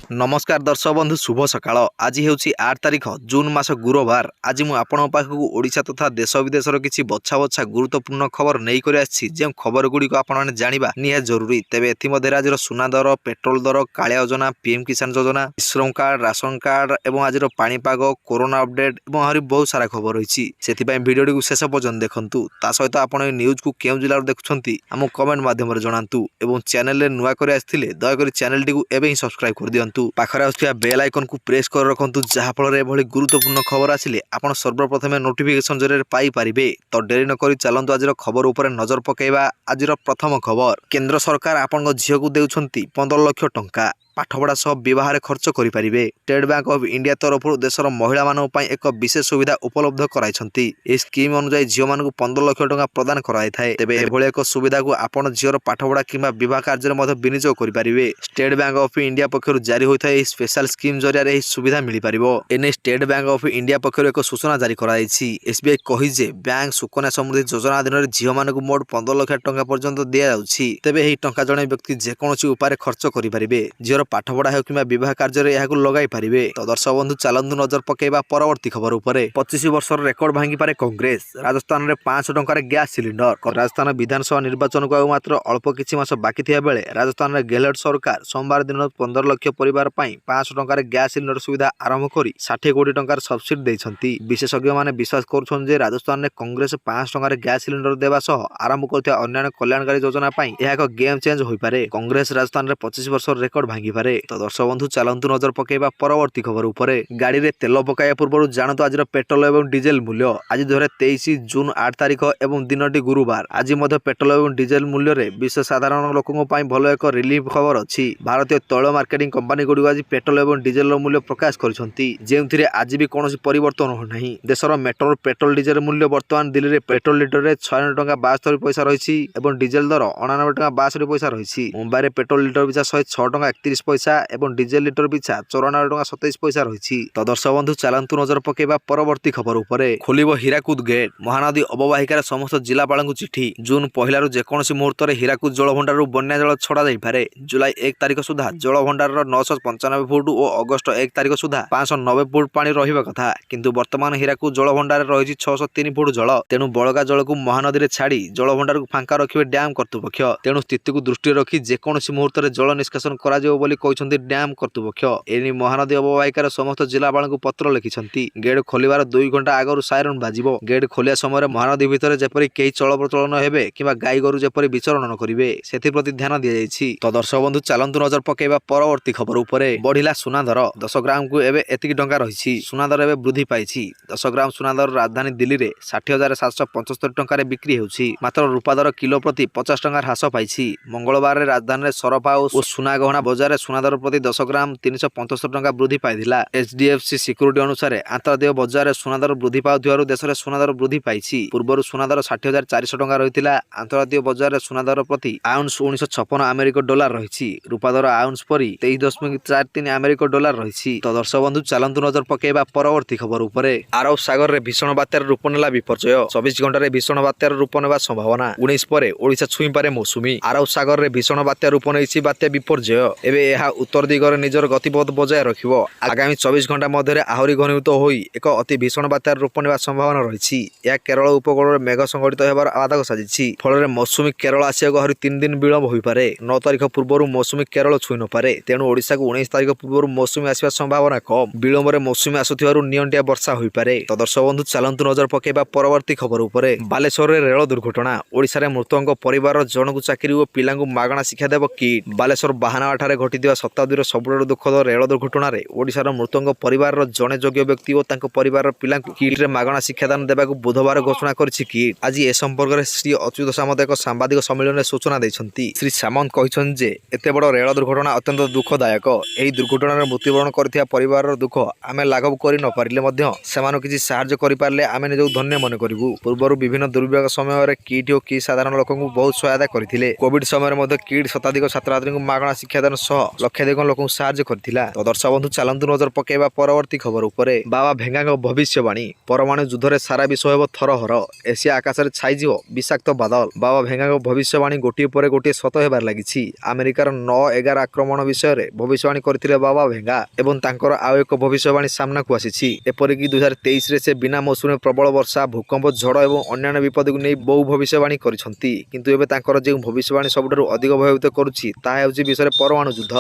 नमस्कार दर्शक बंधु शुभ सकाळ। आज हूँ 8 तारिख जून मास गुरुवार। आज मुझे आपण पाखक ओडिशा तथा देश विदेशर किसी बछा बछा गुरुत्वपूर्ण खबर नहीं कर जो खबर गुड़ी आपने जाना निहा जरूरी। तेरे एमध्य आज सुना दर, पेट्रोल दर, कालिया योजना, पीएम किसान योजना, श्रम कार्ड, राशन कार्ड और आज पाणीपाग, कोरोना अपडेट और आहरी बहुत सारा खबर रही से भिडियो शेष पर्यटन देखु। ता सहित आप न्यूज को क्यों जिले देखुं आम कमेंट मध्यम जनातु और चैनल नुआ कर आसते दयाकोरी चैनल टी एवं सब्सक्राइब कर दिंतु। पाखरे आसुवा बेल आइकन को प्रेस कर रखु जहाँफल एभली गुरुत्वपूर्ण खबर आसिले आपण सर्वप्रथम नोटिफिकेशन जरिए पाई पारिबे। तो डेरी नक चलतु आज खबर उपर नजर पकेबा। आज प्रथम खबर, केंद्र सरकार आपण झील को देउछंती 15 लाख टंका पाठपढ़ा सह बह खर्च करें। स्टेट बैंक ऑफ इंडिया तरफ देशर महिला मानों ପାଇଁ एक विशेष सुविधा उपलब्ध कराई। इस स्कीम अनुसार झील मानक 15 लाख टंका प्रदान कराई थाए। तेबे एभली एक सुविधा को आपण झीर पाठपढ़ा किंबा बह कार्य में विनियोग करें। स्टेट बैंक ऑफ इंडिया पक्षर जारी होता है स्पेशल स्कीम जरिए सुविधा मिल पार। एने स्टेट बैंक ऑफ इंडिया पक्षर एक सूचना जारी कराई। एसबीआई कही जे बैंक सुकन्या समृद्धि योजना अधीन झील मानक मोट 15 लाख टंका पर्यंत दि जाउछि। तेबे एही टंका जणे व्यक्ति जेकोसी उपाय खर्च करें। झीर पाठपढ़ा हो कि बह कार्य लगे पारे। तो दर्शक बंधु चलतु नजर पकेबा परवर्ती खबर उपरे। 25 वर्षर रेकर्ड भांगी पारे कांग्रेस। राजस्थान में 500 टंकार गैस सिलिंडर। राजस्थान विधानसभा निर्वाचन को मात्र अल्प किछि मास बाकी थिया बेले राजस्थान में गेहलोत सरकार सोमवार दिन 15 लाख परिवार 500 टंकार गैस सिलिंडर सुविधा आरंभ कर 60 कोटी टंकार सब्सिडी देइछंती। विशेषज्ञ माने विश्वास करुछन जे राजस्थान में कांग्रेस 500 टंकार गैस सिलिंडर देवा सह आरंभ करथिया अन्य कल्याणकारी योजना एक गेम चेंज होई पारे। कांग्रेस राजस्थान में 25 वर्षर रेकर्ड भांगी पारे। तो दर्शक बंधु चलतु नजर पकेबा परवर्ती खबर उपरे। गाड़ी रे तेल पकाया पूर्व जानतु आज पेट्रोल एवं डीजेल मूल्य। आज 23 जून 8 तारिख एवं दिनटी गुरुवार। आज पेट्रोल एवं डीजेल मूल्य रे विश्व साधारण लोकों भल एक रिलीफ खबर अच्छी। भारतीय तैल मार्केटिंग कंपानी गुड़ी आज पेट्रोल एवं डीजेल मूल्य प्रकाश कर आज भी कौन परिवर्तन होना। देशर मेट्रोल पेट्रोल डीजेल मूल्य बर्तमान दिल्ली में पेट्रोल लिटर में 96 टंका 72 पैसा रही और डीजेल दर 99 टंका 62 पैसा रही। मुंबई में पेट्रोल लिटर पिछा 106 टंका 31 पैसा एवं डीजेल लिटर पिछा 94 टंका 27 पैसा रही। तो दर्शक बंधु चलतु नजर पकेबा परवर्ती खबर उपरे। खोलिबो हीराकुद गेट। महानदी अववाहिकार समस्त जिलापाल को चिठी। जून पहलू जेकोसी मुहूर्त में हीराकुद जलभंडार बन्या जल छड़ा जापे। जुलाई 1 तारिख सुधा जलभंडार 995 फुट और अगस्ट 1 तारिख सुधा 590 फुट पानी रहिबा कथा। किंतु वर्तमान हीराकुद जलभंडार रही 603 फुट जल। तेणु बलगा जल को महानदी में छाड़ी जलभंडार को फांका रखिबे डैम कर्तृपक्ष। तेणु स्थिति को दृष्टि रखी जेकोसी मुहूर्त में जल निष्कासन करा जाओ बोली कहते डैम कर्तृपक्ष। एने महानदी अववाहिकार समस्त जिलापाल को पत्र लिखिछंती। गेट खोलिबार 2 घंटा आगरु सायरन बाजिबो। गेट खोलिया समय महानदी भितर जेपरि केही चल प्रचलन हेबे किंबा गाई गोरु जेपरि विचरण न करिवे सेथि प्रति ध्यान दिया जायछि। तो दर्शक बंधु चलंतु नजर पकेबा परवर्ती खबर उपरे। बढ़िला सुना दर। 10 ग्राम को एबे एतिकी टंका रहिछि। सुना दर एबे वृद्धि पाइछि। 10 ग्राम सुना दर राजधानी दिल्ली रे 60,775 टंका रे बिक्री हेउछि। मात्र रूपा दर किलो प्रति 50 टंका ह्रास पाइछि। मंगलवार रे राजधानी रे सरपा और सुना गहना बजार रे सुना दर प्रति 10 ग्राम 375 टंका वृद्धि पाइथिला। एचडीएफसी सिक्योरिटी अनुसार अंतर्राज्य बजार सुना दर वृद्धि पाउथिबारु देश में सुना दर वृद्धि पाइछि। पूर्व सुना दर 60,400 टंका रहिथिला। अंतर्राज्य बजार सुना दर प्रति आउंस 1956 अमेरिक डॉलर रहिछि। रूपा दर आउंस परी 23.43 अमेरिक डॉलर रहिछि। तो दर्शक बंधु चलंतु नजर पकेबा परवर्ती खबर उपरे। अरब सागर रे भीषण बात्यार रूप नेला विपर्यय। 24 घंटा रे भीषण बात्यार रूप नेबा संभावना। 19 परे ओडिशा छुई पारे मौसुमी। अरब सागर रे भीषण बात्या रूप नेछि बात्या विपर्यय। एबे एहा उत्तर दिगरे निजर गतिपथ बजाय रखिबो। आगामी 24 घंटा मध्य आहरी घनीभूत होई एक अति भीषण बात्यार रूप नेबा संभावना रही। यह केरल उपकूल में मेघ संघटित होबार आधाक साजिछि। फल मौसुमी केरल आसिया आहरी 3 दिन विलंब हो पारे। 9 तारिख पूर्व मौसुमी केरल छुई न पारे। तेणु ओडिशा को 19 तारिख पूर्व मौसुमी आसिबा संभावना कम। विलंब में मौसुमी आसुथिबारु नियंटिया वर्षा हो पारे। तो दर्शक बंधु चलंतु नजर पकेबा परवर्ती खबर उपरे। बालेश्वर रे रेल दुर्घटना। ओडिशा रे मृतकଙ୍କ परिवार जनकु चाकरी और पिलांगु मागणा शिक्षा देव किट। बालेश्वर बाहानाठारे घटिथिबा शताब्दीर सबुठारु दुःखद रेल दुर्घटना रे ओडिशार मृतकଙ୍କ परिवार जणे योग्य व्यक्ति और तांको परिवार पिला किट रे मागणा शिक्षादान देबाकु बुधवार घोषणा करिछि किट। आज ए संपर्क रे श्री अच्युत सामंत एक सांबादिक सम्मेलन में सूचना दैछंती। श्री सामंत कहिछन जे एते बड़ रेल दुर्घटना अत्यंत दुःखदायक। एही दुर्घटना रे मृत्युवरण करथिया परिवार दुःख आमे लाघव करि न पारिले मध्य सेमानो किछि सहाय्य करि पारले आमे निजौ धन्य मन करिवु। पूर्वरु विभिन्न दुर्विपाक समय रे किट और कि साधारण लोकଙ୍କୁ बहुत सहायता करथिले। कोविड समय रे मध्य किट शताधिक छात्रछात्री को मागणा शिक्षादान सह ଲକ୍ଷାଧିକ ଲୋକଙ୍କୁ ସାହାଯ୍ୟ କରିଥିଲା। ତ ଦର୍ଶକ ବନ୍ଧୁ ଚାଲନ୍ତୁ ନଜର ପକାଇବା ପରବର୍ତ୍ତୀ ଖବର ଉପରେ। ବାବା ଭେଙ୍ଗାଙ୍କ ଭବିଷ୍ୟବାଣୀ, ପରମାଣୁ ଯୁଦ୍ଧରେ ସାରା ବିଶ୍ୱ ହେବ ଥରହର, ଏସିଆ ଆକାଶରେ ଛାଇଯିବ ବିଷାକ୍ତ ବାଦଲ। ବାବା ଭେଙ୍ଗାଙ୍କ ଭବିଷ୍ୟବାଣୀ ଗୋଟିଏ ପରେ ଗୋଟିଏ ସତ ହେବାରେ ଲାଗିଛି। ଆମେରିକାର 9/11 ଆକ୍ରମଣ ବିଷୟରେ ଭବିଷ୍ୟବାଣୀ କରିଥିଲେ ବାବା ଭେଙ୍ଗା ଏବଂ ତାଙ୍କର ଆଉ ଏକ ଭବିଷ୍ୟବାଣୀ ସାମ୍ନାକୁ ଆସିଛି। ଏପରିକି 2023ରେ ସେ ବିନା ମୌସୁମୀରେ ପ୍ରବଳ ବର୍ଷା, ଭୂକମ୍ପ, ଝଡ଼ ଏବଂ ଅନ୍ୟାନ୍ୟ ବିପଦକୁ ନେଇ ବହୁ ଭବିଷ୍ୟବାଣୀ କରିଛନ୍ତି। କିନ୍ତୁ ଏବେ ତାଙ୍କର ଯେଉଁ ଭବିଷ୍ୟବାଣୀ ସବୁଠାରୁ ଅଧିକ ଭୟଭୀତ କରୁଛି ତାହା ହେଉଛି ବିଶ୍ୱରେ ପରମାଣୁ ଯୁଦ୍ଧ।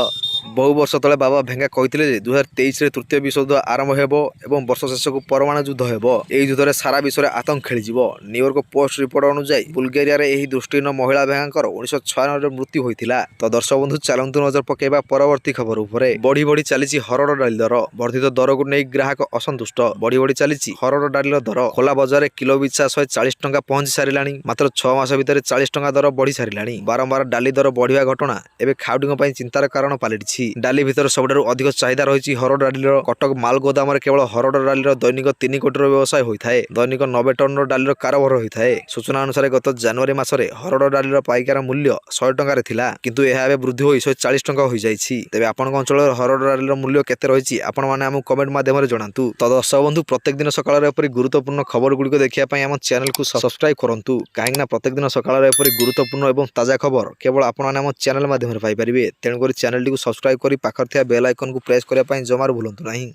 ବହୁ ବର୍ଷ ତଳେ ବାବା ଭେଙ୍ଗା କହିଥିଲେ ଯେ 2023ରେ ତୃତୀୟ ବିଶ୍ୱଯୁଦ୍ଧ ଆରମ୍ଭ ହେବ ଏବଂ ବର୍ଷ ଶେଷକୁ ପରମାଣୁ ଯୁଦ୍ଧ ହେବ। ଏହି ଯୁଦ୍ଧରେ ସାରା ବିଶ୍ୱରେ ଆତଙ୍କ ଖେଳିଯିବ। ନ୍ୟୁୟର୍କ ପୋଷ୍ଟ ରିପୋର୍ଟ ଅନୁଯାୟୀ ବୁଲଗେରିଆରେ ଏହି ଦୃଷ୍ଟିହୀନ ମହିଳା ଭେଙ୍ଗାଙ୍କର 1996ରେ ମୃତ୍ୟୁ ହୋଇଥିଲା। ତ ଦର୍ଶକ ବନ୍ଧୁ ଚାଲନ୍ତୁ ନଜର ପକାଇବା ପରବର୍ତ୍ତୀ ଖବର ଉପରେ। ବଢି ବଢି ଚାଲିଛି ହରଡ଼ ଡାଲି ଦର, ବର୍ଦ୍ଧିତ ଦରକୁ ନେଇ ଗ୍ରାହକ ଅସନ୍ତୁଷ୍ଟ। ବଢି ବଢି ଚାଲିଛି ହରଡ଼ ଡାଲିର ଦର। ଖୋଲା ବଜାରରେ କିଲୋ ପିଛା 140 ଟଙ୍କା ପହଞ୍ଚି ସାରିଲାଣି। ମାତ୍ର 6 ମାସ ଭିତରେ 40 ଟଙ୍କା ଦର ବଢି ସାରିଲାଣି। ବାରମ୍ବାର ଡାଲି ଦର ବଢିବା ଘଟଣା ଏବେ ଖାଉଟିଙ୍କ ପାଇଁ ଚିନ୍ତାର କାରଣ ପାଲଟିଛି। ଡାଲି ଭିତରେ ସବୁଠାରୁ ଅଧିକ ଚାହିଦା ରହିଛି ହରଡ଼ ଡାଲିର। କଟକ ମାଲ ଗୋଦାମରେ କେବଳ ହରଡ଼ ଡାଲିର ଦୈନିକ 3 କୋଟିର ବ୍ୟବସାୟ ହୋଇଥାଏ। ଦୈନିକ 90 ଟନ୍ର ଡାଲିର କାରବାର ହୋଇଥାଏ। ସୂଚନା ଅନୁସାରେ ଗତ ଜାନୁଆରୀ ମାସରେ ହରଡ଼ ଡାଲିର ପାଇକାର ମୂଲ୍ୟ 100 ଟଙ୍କାରେ ଥିଲା, କିନ୍ତୁ ଏହା ଏବେ ବୃଦ୍ଧି ହୋଇ 140 ଟଙ୍କା ହୋଇଯାଇଛି। ତେବେ ଆପଣଙ୍କ ଅଞ୍ଚଳରେ ହରଡ଼ ଡାଲିର ମୂଲ୍ୟ କେତେ ରହିଛି ଆପଣମାନେ ଆମକୁ କମେଣ୍ଟ ମାଧ୍ୟମରେ ଜଣାନ୍ତୁ। ତ ଦର୍ଶକ ବନ୍ଧୁ ପ୍ରତ୍ୟେକ ଦିନ ସକାଳରେ ଏପରି ଗୁରୁତ୍ୱପୂର୍ଣ୍ଣ ଖବର ଗୁଡ଼ିକ ଦେଖିବା ପାଇଁ ଆମ ଚ୍ୟାନେଲକୁ ସବସ୍କ୍ରାଇବ୍ କରନ୍ତୁ, କାହିଁକିନା ପ୍ରତ୍ୟେକ ଦିନ ସକାଳରେ ଏପରି ଗୁରୁତ୍ୱପୂର୍ଣ୍ଣ ଏବଂ ତାଜା ଖବର କେବଳ ଆପଣମାନେ ଆମ ଚ୍ୟାନେଲ ମାଧ୍ୟମରେ ପାଇପାରିବେ। ତେଣୁକରି ଚ୍ୟାନେଲଟିକୁ ସବସ୍କ୍ରାଇବ୍ କରି ପାଖରେ ଥିବା ବେଲ୍ ଆଇକନକୁ ପ୍ରେସ୍ କରିବା ପାଇଁ ଜମାରୁ ଭୁଲନ୍ତୁ ନାହିଁ।